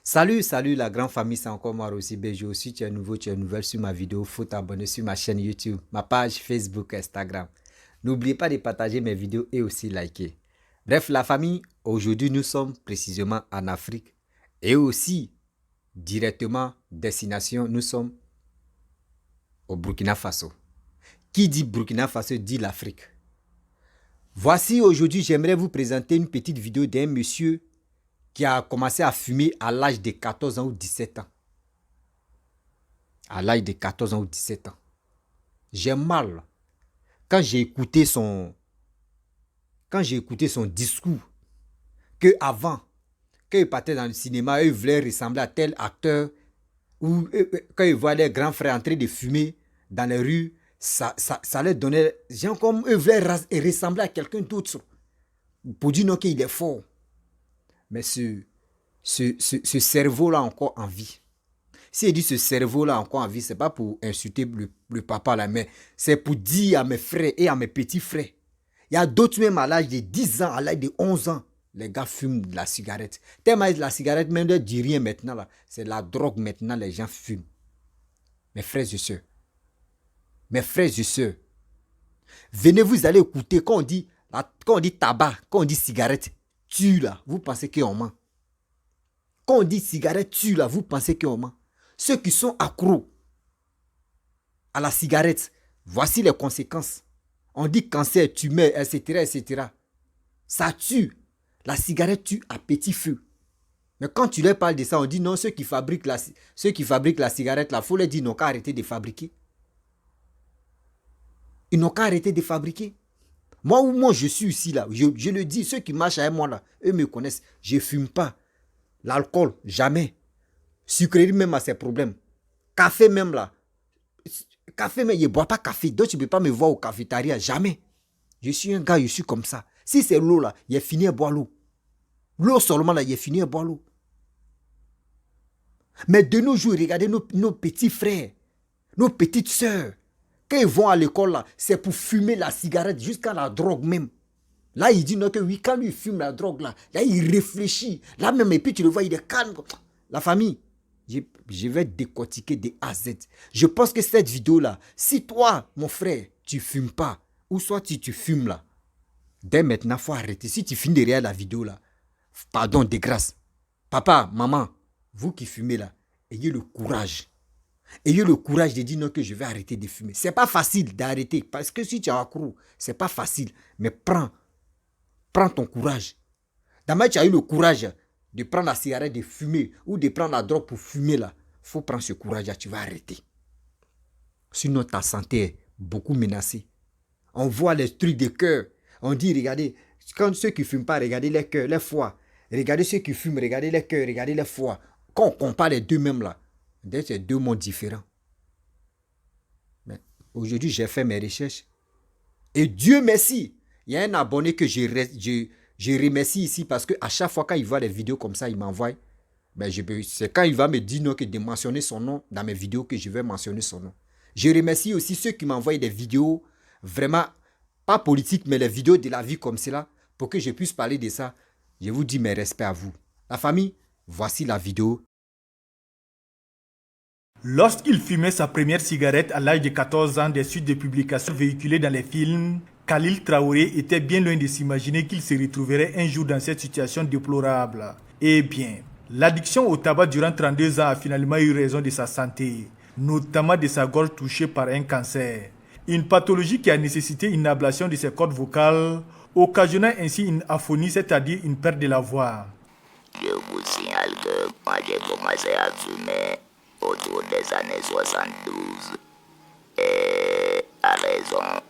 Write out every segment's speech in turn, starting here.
Salut la grande famille, c'est encore moi aussi BG. Si tu es nouveau, tu es nouvelle sur ma vidéo, faut t'abonner sur ma chaîne YouTube, ma page Facebook, Instagram. N'oubliez pas de partager mes vidéos et aussi liker. Bref, la famille, aujourd'hui nous sommes précisément en Afrique et aussi directement destination, nous sommes au Burkina Faso. Qui dit Burkina Faso dit l'Afrique. Voici aujourd'hui, j'aimerais vous présenter une petite vidéo d'un monsieur qui a commencé à fumer à l'âge de 14 ans ou 17 ans. À l'âge de 14 ans ou 17 ans. J'ai mal quand j'ai écouté son discours que avant, quand il partait dans le cinéma, il voulait ressembler à tel acteur ou quand il voit les grands frères en train de fumer dans les rues, ça leur donnait, genre comme il voulait ressembler à quelqu'un d'autre pour dire non qu'il est fort. Mais ce cerveau-là encore en vie. Si il dit ce cerveau-là encore en vie, ce n'est pas pour insulter le papa là, mais c'est pour dire à mes frères et à mes petits frères. Il y a d'autres même à l'âge de 10 ans, à l'âge de 11 ans, les gars fument de la cigarette. Tellement la cigarette, même ne dit rien maintenant là. C'est la drogue maintenant, les gens fument. Mes frères et sœurs. Mes frères et sœurs. Venez vous allez écouter quand on dit tabac, quand on dit cigarette, tue là, vous pensez qu'on ment. Quand on dit cigarette, tue là, vous pensez qu'on ment. Ceux qui sont accros à la cigarette, voici les conséquences. On dit cancer, tumeur, etc., etc. Ça tue. La cigarette tue à petit feu. Mais quand tu leur parles de ça, on dit non, ceux qui fabriquent la cigarette, il faut leur dire qu'ils n'ont qu'à arrêter de fabriquer. Ils n'ont qu'à arrêter de fabriquer. Moi, je suis ici, là. Je le dis, ceux qui marchent avec moi, là, eux me connaissent. Je ne fume pas. L'alcool, jamais. Sucrerie, même à ses problèmes. Café, même, là. Café, mais je ne bois pas café. Donc, tu ne peux pas me voir au cafétéria. Jamais. Je suis un gars, je suis comme ça. Si c'est l'eau, là, il a fini à boire l'eau. L'eau seulement, là, il a fini à boire l'eau. Mais de nos jours, regardez nos petits frères, nos petites sœurs. Quand ils vont à l'école, là, c'est pour fumer la cigarette jusqu'à la drogue même. Là, il dit non, que oui, quand lui fume la drogue, là, il réfléchit. Là même, et puis tu le vois, il est calme. La famille, je vais décortiquer de A à Z. Je pense que cette vidéo-là, si toi, mon frère, tu fumes pas, ou soit si tu fumes là, dès maintenant, il faut arrêter. Si tu finis derrière la vidéo là, pardon, de grâce. Papa, maman, vous qui fumez là, ayez le courage. Ayez le courage de dire non que je vais arrêter de fumer. C'est pas facile d'arrêter parce que si tu es accro, c'est pas facile. Mais prends ton courage. D'abord, tu as eu le courage de prendre la cigarette, de fumer ou de prendre la drogue pour fumer là. Faut prendre ce courage là, tu vas arrêter. Sinon, ta santé est beaucoup menacée. On voit les trucs de cœur. On dit, regardez, quand ceux qui ne fument pas, regardez les cœurs, les foies. Regardez ceux qui fument, regardez les cœurs, regardez les foies. Quand on compare les deux mêmes là, c'est deux mondes différents. Mais aujourd'hui, j'ai fait mes recherches. Et Dieu merci, il y a un abonné que je remercie ici parce qu'à chaque fois quand il voit des vidéos comme ça, il m'envoie. Ben c'est quand il va me dire non, que de mentionner son nom dans mes vidéos que je vais mentionner son nom. Je remercie aussi ceux qui m'envoient des vidéos vraiment, pas politiques, mais les vidéos de la vie comme cela, pour que je puisse parler de ça. Je vous dis mes respects à vous. La famille, voici la vidéo. Lorsqu'il fumait sa première cigarette à l'âge de 14 ans des suites de publications véhiculées dans les films, Khalil Traoré était bien loin de s'imaginer qu'il se retrouverait un jour dans cette situation déplorable. Eh bien, l'addiction au tabac durant 32 ans a finalement eu raison de sa santé, notamment de sa gorge touchée par un cancer. Une pathologie qui a nécessité une ablation de ses cordes vocales, occasionnant ainsi une aphonie, c'est-à-dire une perte de la voix. Je vous signale que quand j'ai commencé à fumer autour des années 72, et à raison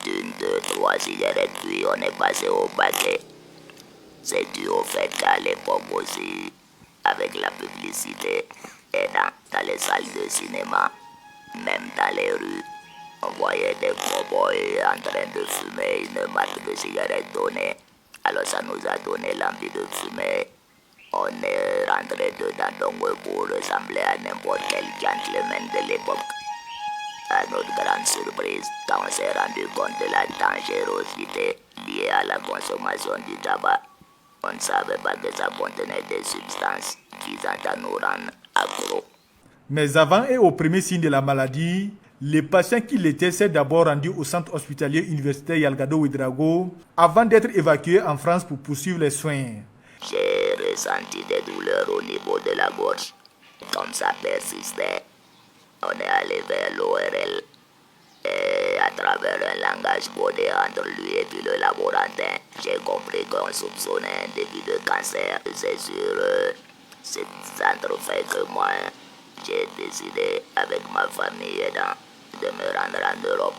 d'une, deux, trois cigarettes, puis on est passé au paquet. C'est dû au fait qu'à l'époque aussi, avec la publicité et dans les salles de cinéma, même dans les rues, on voyait des cowboys en train de fumer une marque de cigarette donnée. Alors ça nous a donné l'envie de fumer. On est rentré dedans donc pour ressembler à n'importe quel gentleman de l'époque. À notre grande surprise, quand on s'est rendu compte de la dangerosité liée à la consommation du tabac, On ne savait pas que ça contenait des substances visant à nous rendre accros. Mais avant et au premier signe de la maladie, les patients qui l'étaient s'est d'abord rendu au centre hospitalier universitaire Yalgado Ouedraogo avant d'être évacués en France pour poursuivre les soins. J'ai ressenti des douleurs au niveau de la gorge. Comme ça persistait, on est allé vers l'ORL. Et à travers un langage codé entre lui et puis le laborantin, j'ai compris qu'on soupçonnait un début de cancer. C'est sur ce centre fait que moi, j'ai décidé avec ma famille aidant de me rendre en Europe.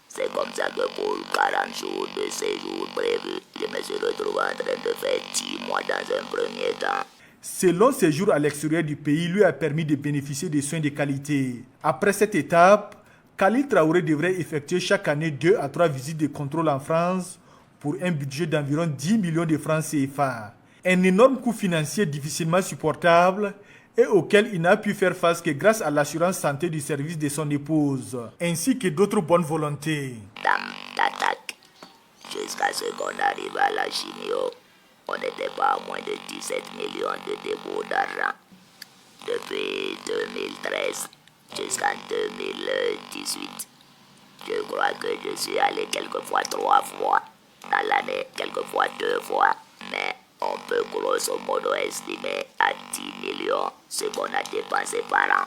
C'est comme ça que pour 40 jours de séjour prévu, je me suis retrouvé en train de faire 10 mois dans un premier temps. Ce long séjour à l'extérieur du pays lui a permis de bénéficier de soins de qualité. Après cette étape, Khalil Traoré devrait effectuer chaque année 2 à 3 visites de contrôle en France pour un budget d'environ 10 millions de francs CFA. Un énorme coût financier difficilement supportable et auquel il n'a pu faire face que grâce à l'assurance santé du service de son épouse, ainsi que d'autres bonnes volontés. Dame d'attaque, jusqu'à ce qu'on arrive à la chimio, on n'était pas à moins de 17 millions de dépôts d'argent. Depuis 2013 jusqu'en 2018, je crois que je suis allé quelquefois 3 fois, dans l'année quelquefois 2 fois, mais on peut grosso modo estimer à 10 millions ce qu'on a dépensé par an.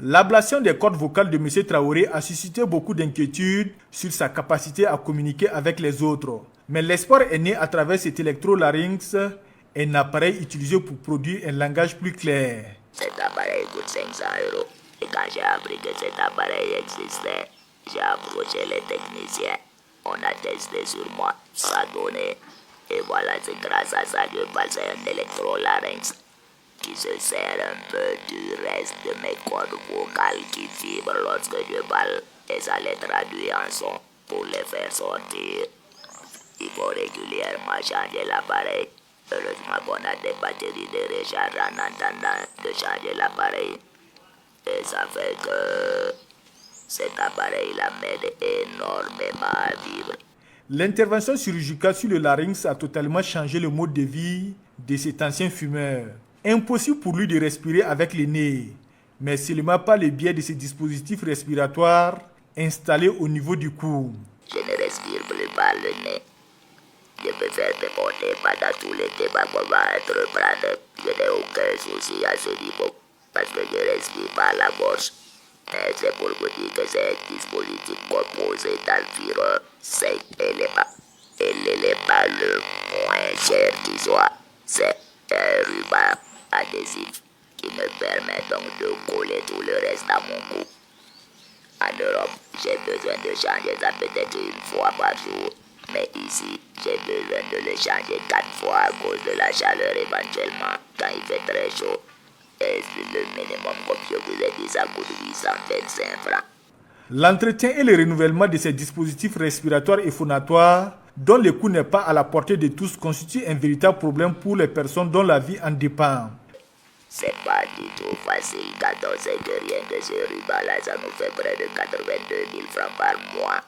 L'ablation des cordes vocales de M. Traoré a suscité beaucoup d'inquiétudes sur sa capacité à communiquer avec les autres. Mais l'espoir est né à travers cet électrolarynx, un appareil utilisé pour produire un langage plus clair. Cet appareil coûte 500 €. Et quand j'ai appris que cet appareil existait, j'ai approché les techniciens. On a testé sur moi, ça donnait. Et voilà, c'est grâce à ça que je passe un électrolarynx qui se sert un peu du reste de mes cordes vocales qui vibrent lorsque je parle et ça les traduit en son pour les faire sortir. Il faut régulièrement changer l'appareil. Heureusement qu'on a des batteries de recharge en attendant de changer l'appareil. Et ça fait que cet appareil-là m'aide énormément à vivre. L'intervention chirurgicale sur le larynx a totalement changé le mode de vie de cet ancien fumeur. Impossible pour lui de respirer avec le nez, mais seulement par le biais de ces dispositifs respiratoires installés au niveau du cou. Je ne respire plus par le nez. Je peux faire pépoter pendant tout l'été pour pouvoir entreprendre. Je n'ai aucun souci à ce niveau parce que je respire par la bouche. Mais c'est pour vous dire que c'est un dispositif composé d'environ 5 éléments. Et l'élément le moins cher qui soit, c'est un ruban adhésif qui me permet donc de coller tout le reste à mon cou. En Europe, j'ai besoin de changer ça peut-être 1 fois par jour. Mais ici, j'ai besoin de le changer 4 fois à cause de la chaleur éventuellement quand il fait très chaud. Et le minimum, comme je vous ai dit, ça coûte 825 francs. L'entretien et le renouvellement de ces dispositifs respiratoires et phonatoires, dont le coût n'est pas à la portée de tous, constitue un véritable problème pour les personnes dont la vie en dépend. C'est pas du tout facile quand on sait que rien que ce ruban-là, ça nous fait près de 82 000 francs par mois,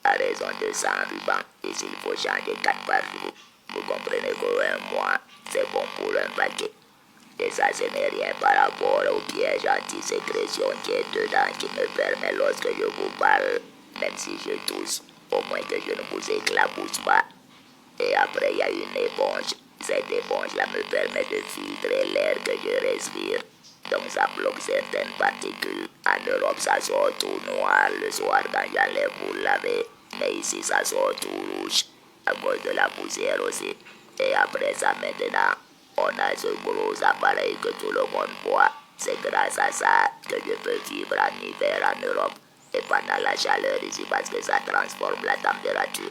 à raison de 100 rubans. Et s'il faut changer 4 par jour, vous comprenez qu'un mois, c'est bon pour un paquet. Et ça, ce n'est rien par rapport au piège anti-sécrétion qui est dedans, qui me permet, lorsque je vous parle, même si je tousse, au moins que je ne vous éclabousse pas. Et après, il y a une éponge. Cette éponge-là me permet de filtrer l'air que je respire. Donc ça bloque certaines particules. En Europe, ça sort tout noir le soir quand j'enlève pour laver. Mais ici, ça sort tout rouge, à cause de la poussière aussi. Et après ça, maintenant, on a ce gros appareil que tout le monde voit. C'est grâce à ça que je peux vivre en hiver en Europe et pendant la chaleur ici parce que ça transforme la température.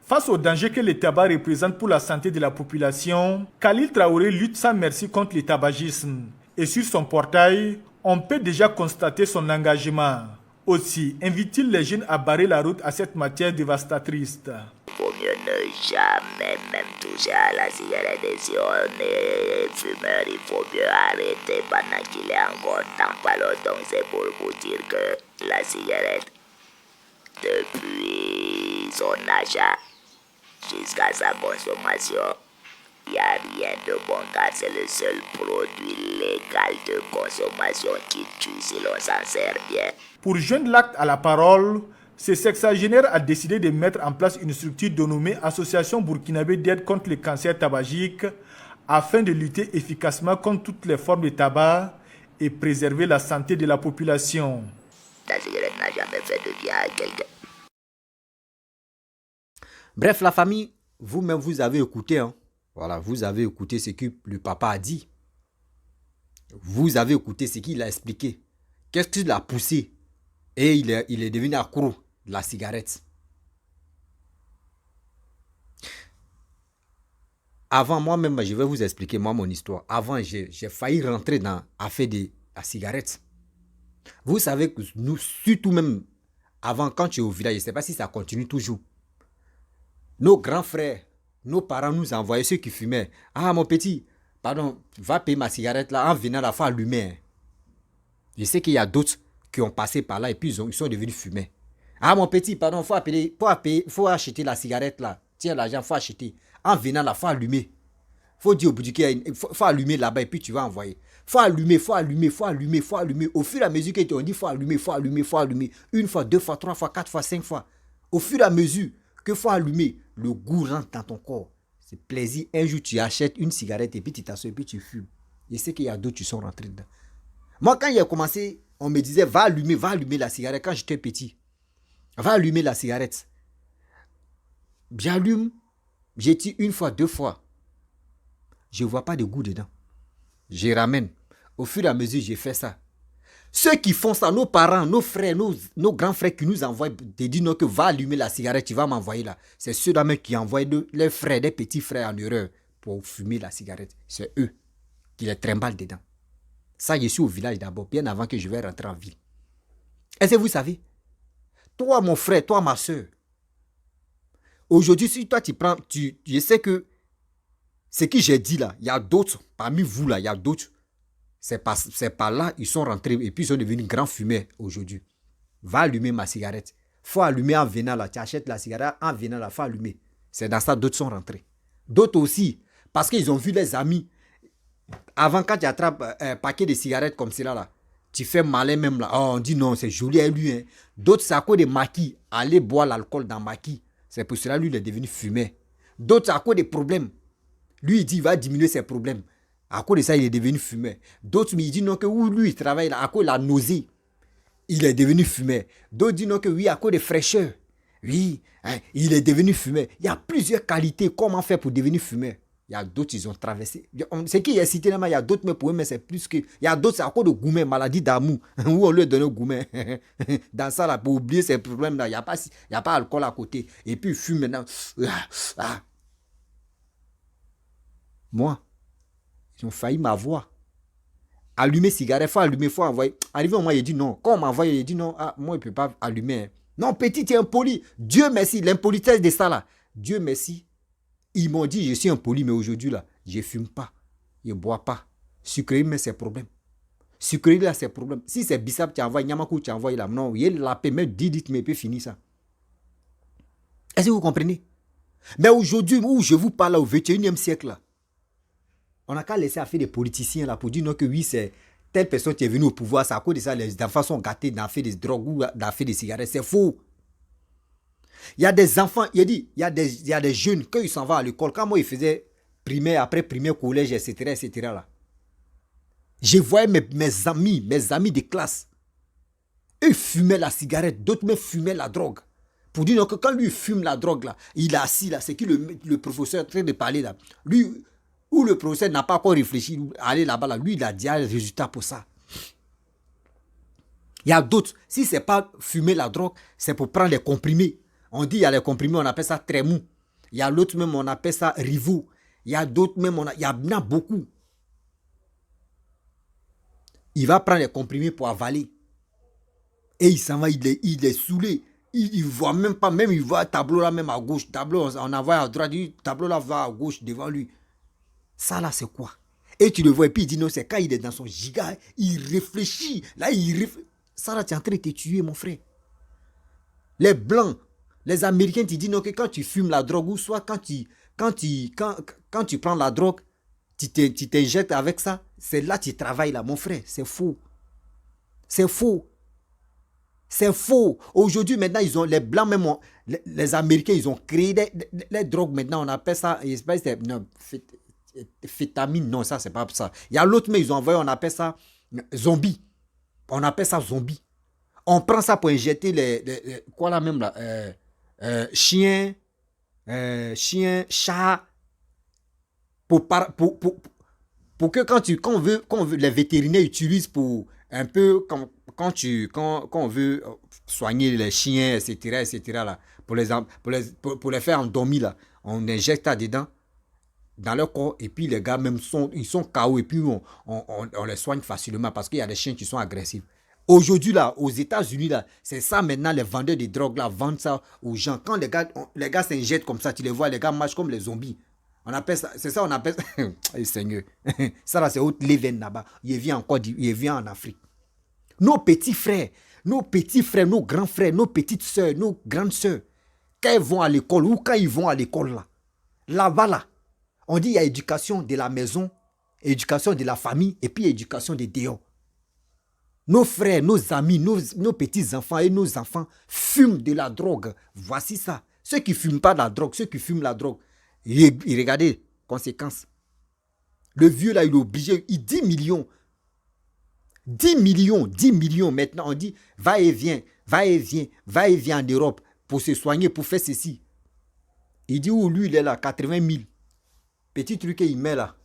Face au danger que le tabac représente pour la santé de la population, Khalil Traoré lutte sans merci contre le tabagisme. Et sur son portail, on peut déjà constater son engagement. Aussi, invite-t-il les jeunes à barrer la route à cette matière dévastatrice. Il faut mieux ne jamais même toucher à la cigarette. Et si on est fumeur, il faut mieux arrêter pendant qu'il est encore temps. Donc c'est pour vous dire que la cigarette, depuis son achat, jusqu'à sa consommation. Il n'y a rien de bon car c'est le seul produit légal de consommation qui tue si l'on s'en sert bien. Pour joindre l'acte à la parole, ce sexagénaire a décidé de mettre en place une structure dénommée Association burkinabé d'aide contre le cancer tabagique afin de lutter efficacement contre toutes les formes de tabac et préserver la santé de la population. La cigarette n'a jamais fait de bien à quelqu'un. Bref, la famille, vous-même, vous avez écouté. Hein. Voilà, vous avez écouté ce que le papa a dit. Vous avez écouté ce qu'il a expliqué. Qu'est-ce qui l'a poussé? Et il est devenu accro de la cigarette. Avant, moi-même, je vais vous expliquer mon histoire. Avant, j'ai failli rentrer dans l'affaire de la cigarette. Vous savez que nous, surtout même avant, quand tu es au village, je ne sais pas si ça continue toujours. Nos grands frères, nos parents nous envoyaient ceux qui fumaient. Ah, mon petit, pardon, va payer ma cigarette là en venant la faire allumer. Je sais qu'il y a d'autres qui ont passé par là et puis ils sont devenus fumeurs. Ah, mon petit, pardon, faut acheter la cigarette là. Tiens, l'argent, faut acheter. En venant la faire allumer. Faut dire au bout du qu'il faut allumer là-bas et puis tu vas envoyer. Faut allumer. Au fur et à mesure qu'on dit faut allumer. Une fois, deux fois, trois fois, quatre fois, cinq fois. Au fur et à mesure que faut allumer, le goût rentre dans ton corps. C'est plaisir. Un jour, tu achètes une cigarette et puis tu t'assois et puis tu fumes. Je sais qu'il y a d'autres qui sont rentrés dedans. Moi, quand il a commencé, on me disait va allumer la cigarette quand j'étais petit. Va allumer la cigarette. J'allume, j'ai dit une fois, deux fois. Je ne vois pas de goût dedans. Je ramène. Au fur et à mesure, j'ai fait ça. Ceux qui font ça, nos parents, nos frères, nos grands frères qui nous envoient, te disent non que va allumer la cigarette, tu vas m'envoyer là. C'est ceux-là même qui envoient leurs frères, des petits frères en erreur pour fumer la cigarette. C'est eux qui les trimballent dedans. Ça, je suis au village d'abord, bien avant que je vais rentrer en ville. Est-ce que vous savez? Toi, mon frère, toi, ma soeur, aujourd'hui, si toi, je sais que ce que j'ai dit là, il y a d'autres, parmi vous là, il y a d'autres. C'est par là, ils sont rentrés et puis ils sont devenus grands fumeurs aujourd'hui. Va allumer ma cigarette. Faut allumer en venant là. Tu achètes la cigarette en venant là, faut allumer. C'est dans ça, d'autres sont rentrés. D'autres aussi, parce qu'ils ont vu les amis. Avant, quand tu attrapes un paquet de cigarettes comme cela là, tu fais malin même là. Oh, on dit non, c'est joli à lui. Hein. D'autres, c'est à cause des maquis. Aller boire l'alcool dans maquis. C'est pour cela lui, il est devenu fumeur. D'autres, c'est à cause des problèmes. Lui, il dit, il va diminuer ses problèmes. À cause de ça, il est devenu fumeur. D'autres, il dit non, que lui, il travaille là, à cause de la nausée. Il est devenu fumeur. D'autres disent non, que oui, à cause de fraîcheur. Oui, hein, il est devenu fumeur. Il y a plusieurs qualités. Comment faire pour devenir fumeur? Il y a d'autres, ils ont traversé. C'est qui est cité là, il y a d'autres, mais pour eux, mais c'est plus que. Il y a d'autres, c'est à cause de gourmet, maladie d'amour, où on lui donne gourmet. Dans ça, là, pour oublier ces problèmes-là, il n'y a pas alcool à côté. Et puis, il fume maintenant. Moi, ils ont failli m'avoir. Allumer cigarette, faut allumer, faut envoyer. Arrivé au moment, il dit non. Quand on m'envoie, il dit non. Ah, moi, il ne peut pas allumer. Non, petit, tu es impoli. Dieu merci, l'impolitesse de ça là. Dieu merci. Ils m'ont dit, je suis impoli, mais aujourd'hui là, je ne fume pas. Je ne bois pas. Sucrerie, mais c'est problème. Sucrerie là, c'est problème. Si c'est bissap, tu envoies, Nyamakou, tu envoies là. Non, il y a la paix, même 10 litres, mais il peut finir ça. Est-ce que vous comprenez? Mais aujourd'hui, où je vous parle là, au 21e siècle là, on n'a qu'à laisser faire des politiciens là pour dire non que oui, c'est telle personne qui est venue au pouvoir, c'est à cause de ça, les enfants sont gâtés d'en faire des drogues ou d'en faire des cigarettes. C'est faux. Il y a des enfants, il y a des jeunes, quand ils s'en vont à l'école, quand moi ils faisaient primaire, après primaire, collège, etc. là. Je voyais mes amis de classe. Eux fumaient la cigarette, d'autres même fumaient la drogue. Pour dire que quand lui fume la drogue là, il est assis là, c'est qui le professeur est en train de parler là. Lui, ou le professeur n'a pas encore réfléchi, aller là-bas là, lui il a déjà le résultat pour ça. Il y a d'autres, si c'est pas fumer la drogue, c'est pour prendre les comprimés. On dit il y a les comprimés, on appelle ça trémou. Il y a l'autre même, on appelle ça rivou. Il y a d'autres même, il y en a beaucoup. Il va prendre les comprimés pour avaler. Et il s'en va, il est saoulé. Il ne voit même pas, même il voit un tableau là, même à gauche. Tableau, on envoie à droite, le tableau là va à gauche devant lui. Ça là, c'est quoi? Et tu le vois, et puis il dit non, c'est quand il est dans son giga, il réfléchit. Là, ça là, tu es en train de te tuer, mon frère. Les blancs, Les Américains te disent non, que quand tu fumes la drogue, ou soit quand tu prends la drogue, tu t'injectes avec ça, c'est là que tu travailles là, mon frère. C'est faux. C'est faux. C'est faux. Aujourd'hui, maintenant, ils ont les blancs, même les Américains, ils ont créé les drogues. Maintenant, on appelle ça, non, fétamine, non, ça, c'est pas ça. Il y a l'autre, mais ils ont envoyé, on appelle ça zombie. On appelle ça zombie. On prend ça pour injecter quoi là même là, chien, chat, pour que quand on veut, les vétérinaires utilisent pour un peu quand on veut soigner les chiens, etc., là, pour les faire endormir, là, on injecte ça dedans, dans leur corps, et puis les gars même ils sont KO, et puis on les soigne facilement parce qu'il y a des chiens qui sont agressifs. Aujourd'hui, là, aux États-Unis, là, c'est ça maintenant, les vendeurs de drogue, là, vendent ça aux gens. Quand les gars s'injectent comme ça, tu les vois, les gars marchent comme les zombies. On appelle ça, c'est ça, on appelle ça. Hey, Seigneur. Ça, là, c'est autre leven là-bas. Il vient en Afrique. Nos petits frères, nos grands frères, nos petites soeurs, nos grandes soeurs, quand ils vont à l'école, ou quand ils vont à l'école, là-bas, là, on dit il y a éducation de la maison, éducation de la famille, et puis éducation de dehors. Nos frères, nos amis, nos petits-enfants et nos enfants fument de la drogue. Voici ça. Ceux qui ne fument pas de la drogue, ceux qui fument la drogue, regardez, conséquences. Le vieux là, il est obligé, il 10 millions. 10 millions maintenant. On dit, va et viens en Europe pour se soigner, pour faire ceci. Il dit où lui, il est là, 80 000. Petit truc qu'il met là.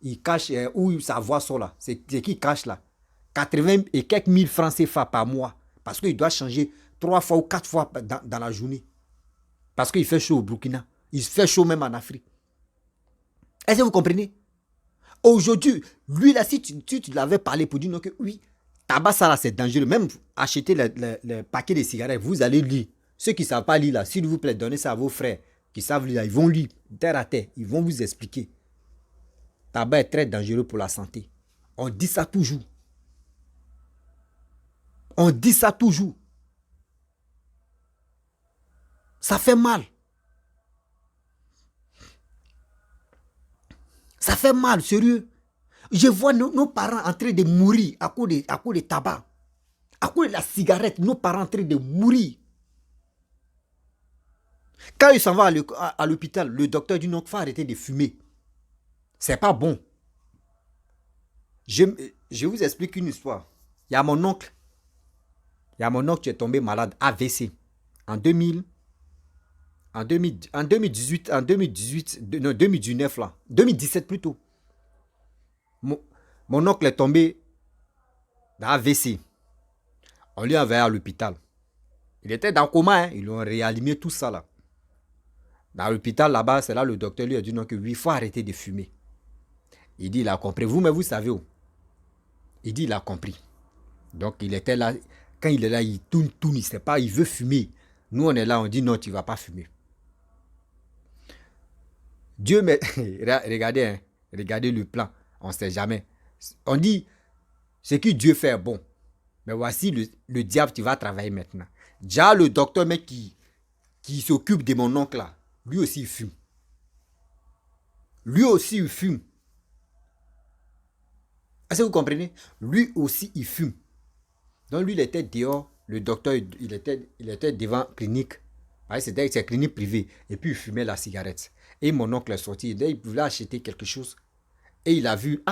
Il cache, où sa voix sort là. C'est qui cache là. 80 et quelques mille francs CFA par mois. Parce qu'il doit changer 3 fois ou 4 fois dans la journée. Parce qu'il fait chaud au Burkina. Il fait chaud même en Afrique. Est-ce que vous comprenez? Aujourd'hui, lui là, si tu l'avais parlé pour dire non, que oui, tabac ça là c'est dangereux. Même acheter le paquet de cigarettes, vous allez lire. Ceux qui ne savent pas lire là, s'il vous plaît, donnez ça à vos frères qui savent lire là. Ils vont lire terre à terre. Ils vont vous expliquer. Tabac est très dangereux pour la santé. On dit ça toujours. On dit ça toujours. Ça fait mal. Ça fait mal, sérieux. Je vois nos parents en train de mourir à cause de tabac. À cause de la cigarette, nos parents en train de mourir. Quand ils s'en vont à l'hôpital, le docteur dit non, il faut arrêter de fumer. C'est pas bon. Je vous explique une histoire. Il y a mon oncle. Qui est tombé malade, AVC, en 2019 là, 2017 plutôt. Mon oncle est tombé dans AVC. On lui a envoyé à l'hôpital. Il était dans le coma, hein. Ils l'ont réanimé, tout ça là. Dans l'hôpital là-bas, c'est là le docteur lui a dit non, que oui, il faut arrêter de fumer. Il dit il a compris. Vous, mais vous savez où? Il dit il a compris. Donc il était là. Quand il est là, il tourne, il ne sait pas, il veut fumer. Nous, on est là, on dit non, tu ne vas pas fumer. Dieu, mais regardez, hein, regardez le plan, on ne sait jamais. On dit, ce que Dieu fait est bon. Mais voici le diable qui va travailler maintenant. Déjà, le docteur mec qui s'occupe de mon oncle là, lui aussi il fume. Lui aussi il fume. Est-ce que vous comprenez? Lui aussi il fume. Donc lui, il était dehors, le docteur, il était devant clinique. C'était une clinique privée. Et puis il fumait la cigarette. Et mon oncle est sorti, il voulait acheter quelque chose. Et il a vu,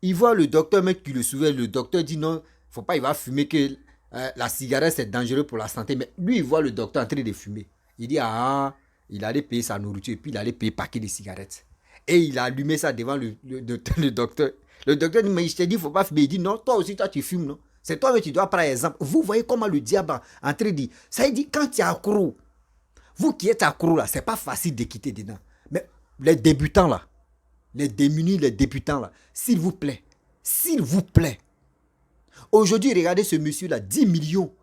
il voit le docteur, mec, qui le souvient. Le docteur dit non, faut pas, il va fumer, que la cigarette c'est dangereux pour la santé. Mais lui, il voit le docteur en train de fumer. Il dit, il allait payer sa nourriture, et puis il allait payer paquet de cigarettes. Et il a allumé ça devant le docteur. Le docteur dit, mais je t'ai dit, faut pas fumer. Il dit, non, toi aussi, toi, tu fumes, non? C'est toi que tu dois prendre exemple. Vous voyez comment le diable est en train de dire. Ça veut dire, quand tu es accro, vous qui êtes accro là, c'est pas facile de quitter dedans. Mais les débutants là, les démunis, les débutants là, s'il vous plaît, aujourd'hui, regardez ce monsieur là, 10 millions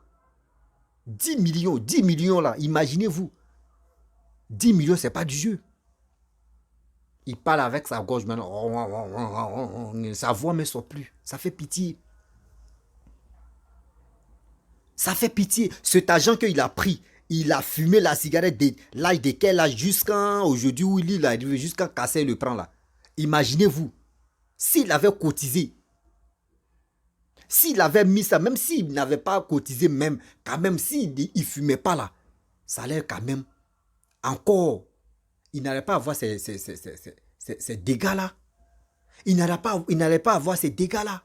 là, imaginez-vous. 10 millions, c'est pas du jeu. Il parle avec sa gorge maintenant, sa voix ne sort plus. Ça fait pitié. Ça fait pitié. Cet argent qu'il a pris, Il a fumé la cigarette de l'âge de quel âge jusqu'à aujourd'hui où il est arrivé, jusqu'à casser le prend là. Imaginez-vous, s'il avait cotisé, s'il avait mis ça, même s'il n'avait pas cotisé même, quand même, s'il ne fumait pas là, ça allait quand même, encore, il n'allait pas avoir ces dégâts-là. Il n'allait pas avoir ces dégâts-là.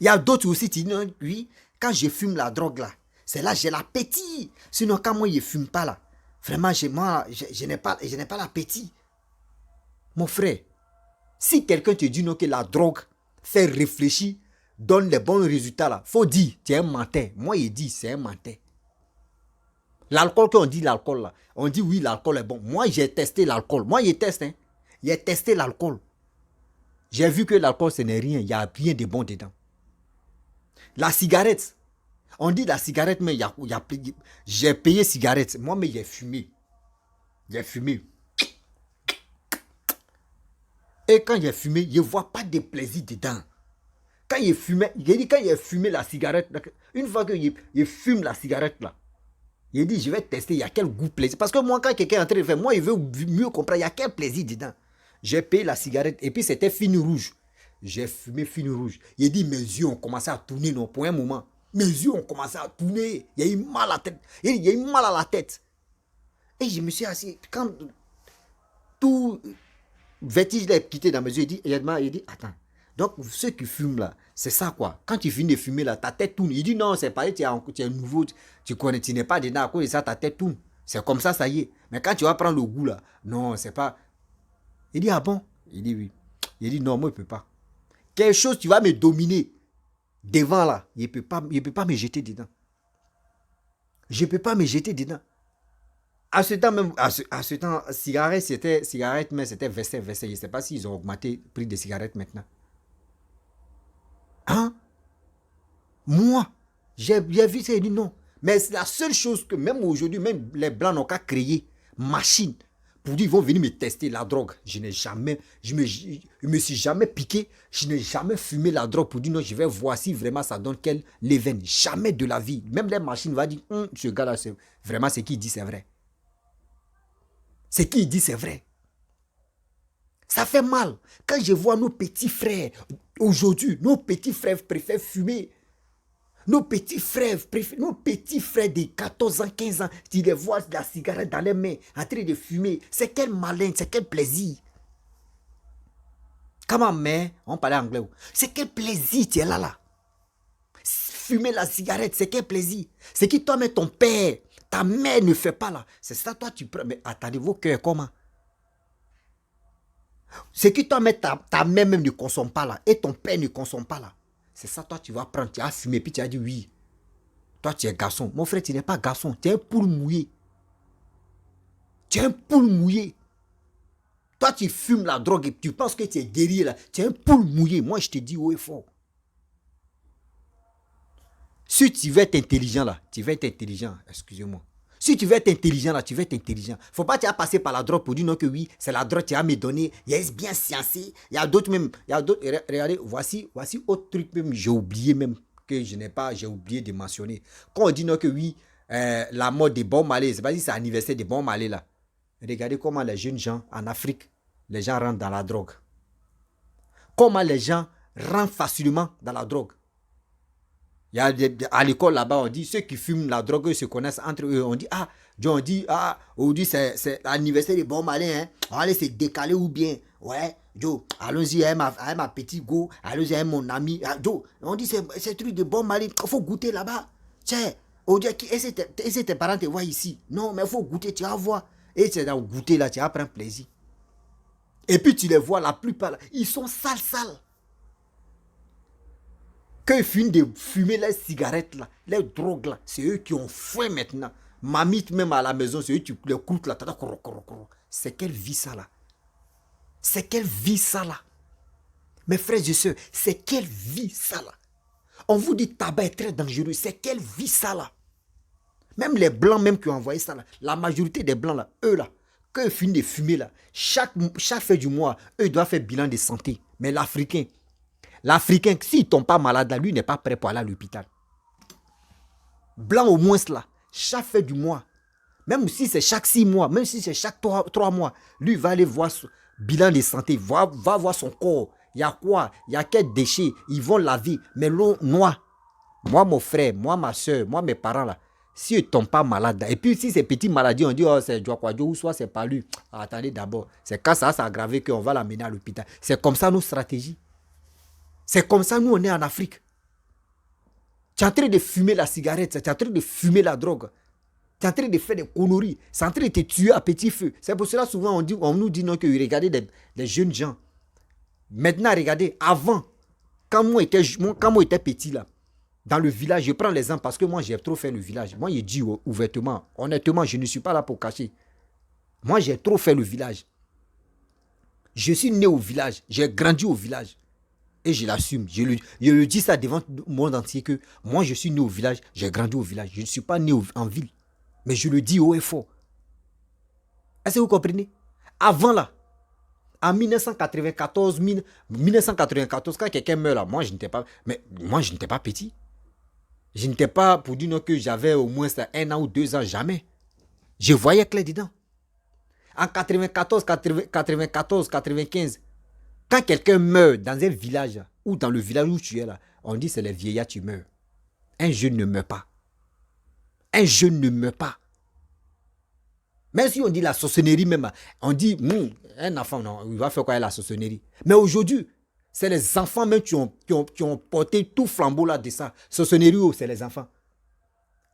Il y a d'autres aussi qui disent, oui, quand je fume la drogue là, c'est là que j'ai l'appétit. Sinon, quand moi, je ne fume pas là, vraiment, je n'ai pas l'appétit. Mon frère, si quelqu'un te dit non, que la drogue fait réfléchir, donne les bons résultats là, faut dire, tu es un menteur. Moi, il dit, c'est un menteur. L'alcool, quand on dit l'alcool là, on dit oui, l'alcool est bon. Moi, j'ai testé l'alcool. Moi, j'ai testé, hein. J'ai testé l'alcool. J'ai vu que l'alcool, ce n'est rien. Il n'y a rien de bon dedans. La cigarette, on dit la cigarette, mais j'ai payé cigarette. Moi, mais j'ai fumé. J'ai fumé. Et quand j'ai fumé, je ne vois pas de plaisir dedans. Quand j'ai fumé la cigarette, une fois que je fume la cigarette là, il dit, je vais tester, il y a quel goût plaisir. Parce que moi, quand quelqu'un est en train de faire, moi, il veut mieux comprendre, il y a quel plaisir dedans. J'ai payé la cigarette et puis c'était fine rouge. J'ai fumé fine rouge. Il dit, mes yeux ont commencé à tourner, non, pour un moment. Mes yeux ont commencé à tourner. Il y a eu mal à la tête. Il y a eu mal à la tête. Et je me suis assis. Quand tout vertige l'a quitté dans mes yeux, il dit, attends. Donc, ceux qui fument là, c'est ça quoi. Quand tu finis de fumer là, ta tête tourne. Il dit non, c'est pareil, tu es nouveau, tu connais, tu n'es pas dedans, à cause de ça, ta tête tourne. C'est comme ça y est. Mais quand tu vas prendre le goût là, non, c'est pas. Il dit, ah bon? Il dit oui. Il dit non, moi je ne peux pas. Quelque chose, tu vas me dominer devant là. Il ne peut pas me jeter dedans. Je ne peux pas me jeter dedans. À ce temps même, à ce temps, cigarette, mais c'était verset. Je ne sais pas s'ils ont augmenté le prix des cigarettes maintenant. Hein? Moi, j'ai vu ça, il dit non. Mais c'est la seule chose que même aujourd'hui, même les Blancs n'ont qu'à créer machine pour dire ils vont venir me tester la drogue. Je me suis jamais piqué, je n'ai jamais fumé la drogue pour dire non, je vais voir si vraiment ça donne quel levain. Jamais de la vie. Même les machines vont dire, ce gars-là, vraiment ce qu'il dit, c'est vrai. Ce qu'il dit, c'est vrai. Ça fait mal. Quand je vois nos petits frères, aujourd'hui, nos petits frères préfèrent fumer. Nos petits frères de 14 ans, 15 ans, tu les vois la cigarette dans les mains, en train de fumer. C'est quel malin, c'est quel plaisir. Comment, mais, on parlait anglais. C'est quel plaisir tu es là. Fumer la cigarette, c'est quel plaisir. C'est qui toi, mais ton père, ta mère ne fait pas là. C'est ça, toi, tu prends. Mais attendez, vos cœurs, comment? C'est que toi, mais ta mère même ne consomme pas là. Et ton père ne consomme pas là. C'est ça, toi, tu vas prendre, tu as fumé, puis tu as dit oui. Toi, tu es garçon. Mon frère, tu n'es pas garçon. Tu es un poule mouillé. Tu es un poule mouillé. Toi, tu fumes la drogue et tu penses que tu es guéri là. Tu es un poule mouillé. Moi, je te dis haut et fort. Si tu veux être intelligent là, tu veux être intelligent. Excusez-moi. Si tu veux être intelligent là, tu veux être intelligent. Faut pas tu as passé par la drogue pour dire non que oui, c'est la drogue tu as me donné. Il est bien sciencé. Il y a d'autres même. Il y a d'autres. Regardez, voici autre truc même. J'ai oublié même que j'ai oublié de mentionner. Quand on dit non que oui, la mort des Bob Marley, c'est pas si c'est l'anniversaire des Bob Marley là. Regardez comment les jeunes gens en Afrique, les gens rentrent dans la drogue. Comment les gens rentrent facilement dans la drogue. Il y a à l'école là-bas, on dit ceux qui fument la drogue, eux se connaissent entre eux. On dit, aujourd'hui c'est l'anniversaire de Bob Marley, hein. On va aller se décaler ou bien, ouais, Joe, allons-y, ma petite go, allons-y, mon ami. Joe, on dit, c'est truc de Bob Marley, il faut goûter là-bas. Tiens, on dit, est-ce que tes parents te voient ici? Non, mais il faut goûter, tu vas voir. Et c'est dans le goûter là, tu vas prendre plaisir. Et puis tu les vois, la plupart, là, ils sont sales. Quand ils finissent de fumer les cigarettes là, les drogues là, c'est eux qui ont faim maintenant. Mamite même à la maison, c'est eux qui les croûtent là. C'est quelle vie ça là? C'est quelle vie ça là? Mes frères et sœurs, c'est quelle vie ça là? On vous dit tabac est très dangereux. C'est quelle vie ça là? Même les blancs même qui ont envoyé ça là, la majorité des blancs là, eux là, quand ils finissent de fumer là, chaque fin du mois, eux doivent faire bilan de santé. Mais l'Africain, s'il ne tombe pas malade là, lui n'est pas prêt pour aller à l'hôpital. Blanc au moins là, chaque fin du mois, même si c'est chaque 6 mois, même si c'est chaque 3 mois, lui va aller voir son bilan de santé, va voir son corps. Il y a quoi? Il y a quels déchets? Ils vont laver. Mais l'eau noire, moi, mon frère, moi, ma soeur, moi, mes parents, là, si ils ne tombent pas malades, et puis si ces petites maladies, on dit, oh, c'est Djokwadjo, ou soit c'est pas lui. Ah, attendez d'abord, c'est quand ça s'est aggravé qu'on va l'amener à l'hôpital. C'est comme ça nos stratégies. C'est comme ça, nous, on est en Afrique. Tu es en train de fumer la cigarette, tu es en train de fumer la drogue. Tu es en train de faire des conneries. C'est en train de te tuer à petit feu. C'est pour cela, souvent, on nous dit non, que regardez des jeunes gens. Maintenant, regardez, avant, quand moi j'étais petit, là, dans le village, je prends l'exemple parce que moi, j'ai trop fait le village. Moi, je dis ouvertement, honnêtement, je ne suis pas là pour cacher. Moi, j'ai trop fait le village. Je suis né au village. J'ai grandi au village. Et je l'assume. Je le dis ça devant le monde entier que moi, je suis né au village. J'ai grandi au village. Je ne suis pas né en ville. Mais je le dis haut et fort. Est-ce que vous comprenez? Avant là, en 1994, quand quelqu'un meurt là, moi, je n'étais pas petit. Je n'étais pas pour dire non, que j'avais au moins 1 an ou 2 ans, jamais. Je voyais clair dedans. En 94, 95, quand quelqu'un meurt dans un village ou dans le village où tu es là, on dit c'est les vieillards qui meurent. Un jeune ne meurt pas. Un jeune ne meurt pas. Même si on dit la sorcellerie même, on dit, un enfant, non, il va faire quoi la sorcellerie? Mais aujourd'hui, c'est les enfants même qui ont porté tout flambeau là de ça. Sorcellerie, c'est les enfants.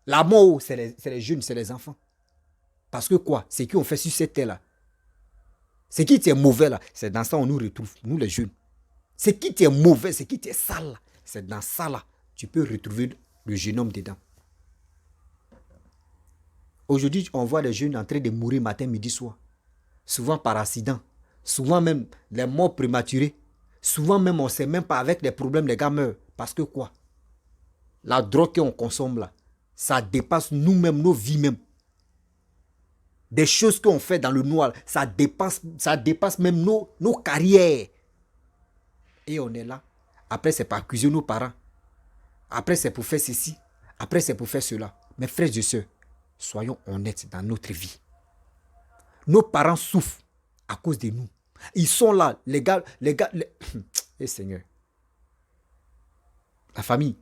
La mort, c'est les jeunes, c'est les enfants. Parce que quoi? C'est qui on fait sur cette terre-là. C'est qui est mauvais là. C'est dans ça on nous retrouve, nous les jeunes. C'est qui est mauvais, c'est qui est sale là. C'est dans ça là. Tu peux retrouver le jeune homme dedans. Aujourd'hui, on voit les jeunes en train de mourir matin, midi, soir. Souvent par accident. Souvent même les morts prématurées. Souvent même on ne sait même pas avec les problèmes les gars meurent. Parce que quoi? La drogue qu'on consomme là, ça dépasse nous-mêmes, nos vies même. Des choses qu'on fait dans le noir, ça dépasse même nos carrières. Et on est là. Après, c'est pour accuser nos parents. Après, c'est pour faire ceci. Après, c'est pour faire cela. Mes frères et sœurs, soyons honnêtes dans notre vie. Nos parents souffrent à cause de nous. Ils sont là, les gars. Eh Seigneur. La famille,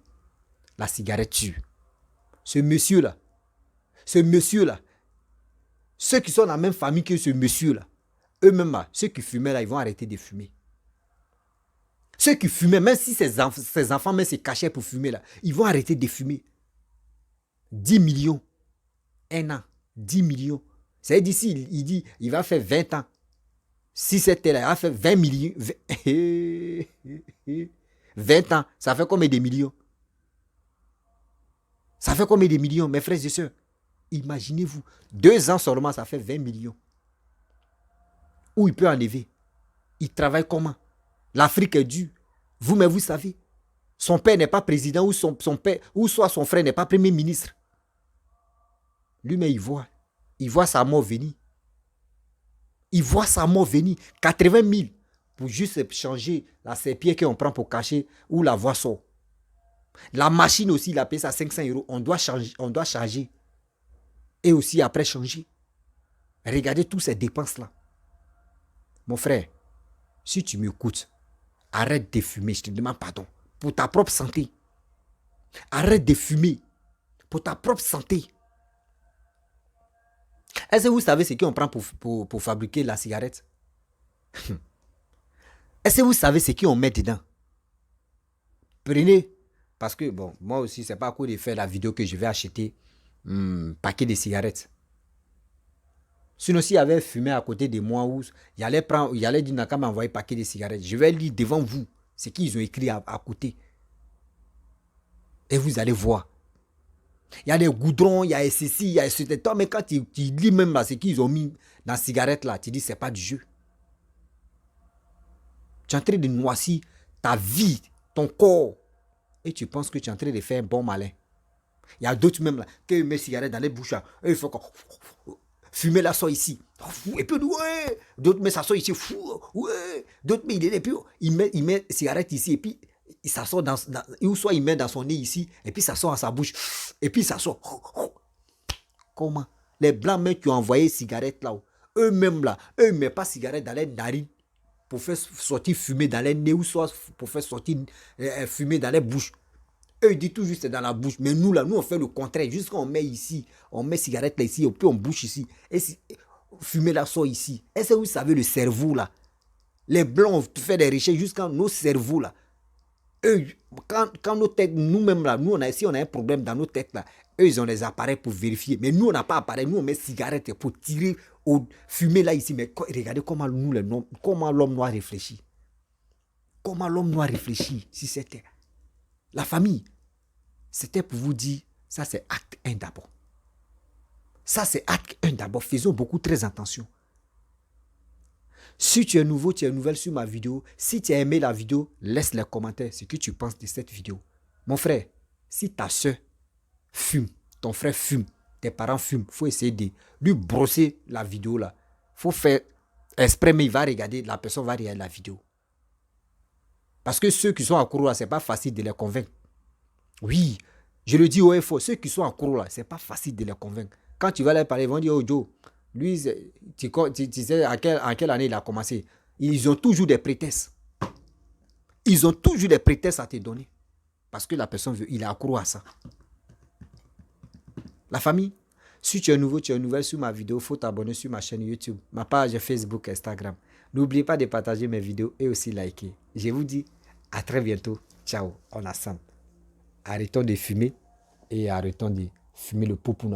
la cigarette tue. Ce monsieur-là, ceux qui sont dans la même famille que ce monsieur-là, eux-mêmes, ceux qui fumaient là, ils vont arrêter de fumer. Ceux qui fumaient, même si ces enfants même se cachaient pour fumer là, ils vont arrêter de fumer. 10 millions, 1 an, 10 millions. C'est d'ici, il dit, il va faire 20 ans. Si c'était là, il va faire 20 millions. 20 ans, ça fait combien de millions? Ça fait combien de millions, mes frères et sœurs? Imaginez-vous, 2 ans seulement, ça fait 20 millions. Où il peut enlever? Il travaille comment? L'Afrique est dure. Vous-même, vous savez. Son père n'est pas président ou son père, ou soit son frère n'est pas premier ministre. Lui-même, il voit sa mort venir. Il voit sa mort venir. 80 000 pour juste changer la serpillère qu'on prend pour cacher ou la voie sort. La machine aussi, il a payé ça 500 €. On doit charger. Et aussi après changer. Regardez toutes ces dépenses-là. Mon frère, si tu m'écoutes, arrête de fumer, je te demande pardon. Pour ta propre santé. Arrête de fumer. Pour ta propre santé. Est-ce que vous savez ce qu'on prend pour fabriquer la cigarette? Est-ce que vous savez ce qu'on met dedans? Prenez. Parce que, bon, moi aussi, c'est pas à cause de faire la vidéo que je vais acheter paquet de cigarettes. Sinon, s'il y avait fumé à côté de moi, il allait dire, n'a m'envoyer paquet de cigarettes. Je vais lire devant vous ce qu'ils ont écrit à côté. Et vous allez voir. Il y a des goudrons, il y a ceci, il y a ceci. Mais quand tu lis même là, ce qu'ils ont mis dans la cigarette là, tu dis, c'est pas du jeu. Tu es en train de noircir ta vie, ton corps. Et tu penses que tu es en train de faire un bon malin. Il y a d'autres même là, qui mettent cigarette dans les bouches. Et il faut qu'on fumer la soie ici. Et puis, ouais. D'autres mettent sa soie ici. Ouais. D'autres mettent, et puis, il met cigarette ici. Et puis, ça sort ou soit il met dans son nez ici. Et puis, ça sort dans sa bouche. Et puis, ça sort. Comment? Les blancs même qui ont envoyé cigarettes là, eux-mêmes là, eux ne mettent pas cigarette dans les narines pour faire sortir fumée dans les nez ou soit pour faire sortir fumée dans les bouches. Eux ils disent tout juste dans la bouche. Mais nous là, nous on fait le contraire. Juste quand on met ici, on met cigarette là ici, et puis on bouche ici. Et si, fumée là sort ici. Est-ce que vous savez le cerveau là? Les blancs ont fait des recherches jusqu'à nos cerveaux là. Eux, quand nos têtes, nous-mêmes là, nous on a, si on a un problème dans nos têtes là, eux ils ont des appareils pour vérifier. Mais nous on n'a pas d'appareil, nous on met cigarette pour tirer au fumer là ici. Mais regardez comment nous, comment l'homme noir réfléchit. Comment l'homme noir réfléchit si c'était la famille. C'était pour vous dire, ça c'est acte 1 d'abord. Ça c'est acte 1 d'abord. Faisons beaucoup très attention. Si tu es nouveau, tu es nouvelle sur ma vidéo, si tu as aimé la vidéo, laisse les commentaires ce que tu penses de cette vidéo. Mon frère, si ta soeur fume, ton frère fume, tes parents fument, il faut essayer de lui brosser la vidéo là. Il faut faire exprès, mais il va regarder, la personne va regarder la vidéo. Parce que ceux qui sont en cours là, ce n'est pas facile de les convaincre. Oui, je le dis haut et fort, ceux qui sont en cours là, ce n'est pas facile de les convaincre. Quand tu vas leur parler, ils vont dire, oh Joe, lui, tu sais en quelle année il a commencé. Ils ont toujours des prétextes. Ils ont toujours des prétextes à te donner. Parce que la personne veut, il est accro à ça. La famille, si tu es nouveau, tu es nouvelle sur ma vidéo, il faut t'abonner sur ma chaîne YouTube, ma page Facebook, Instagram. N'oubliez pas de partager mes vidéos et aussi liker. Je vous dis à très bientôt. Ciao, on assemble. Arrêtons de fumer et arrêtons de fumer le pou pour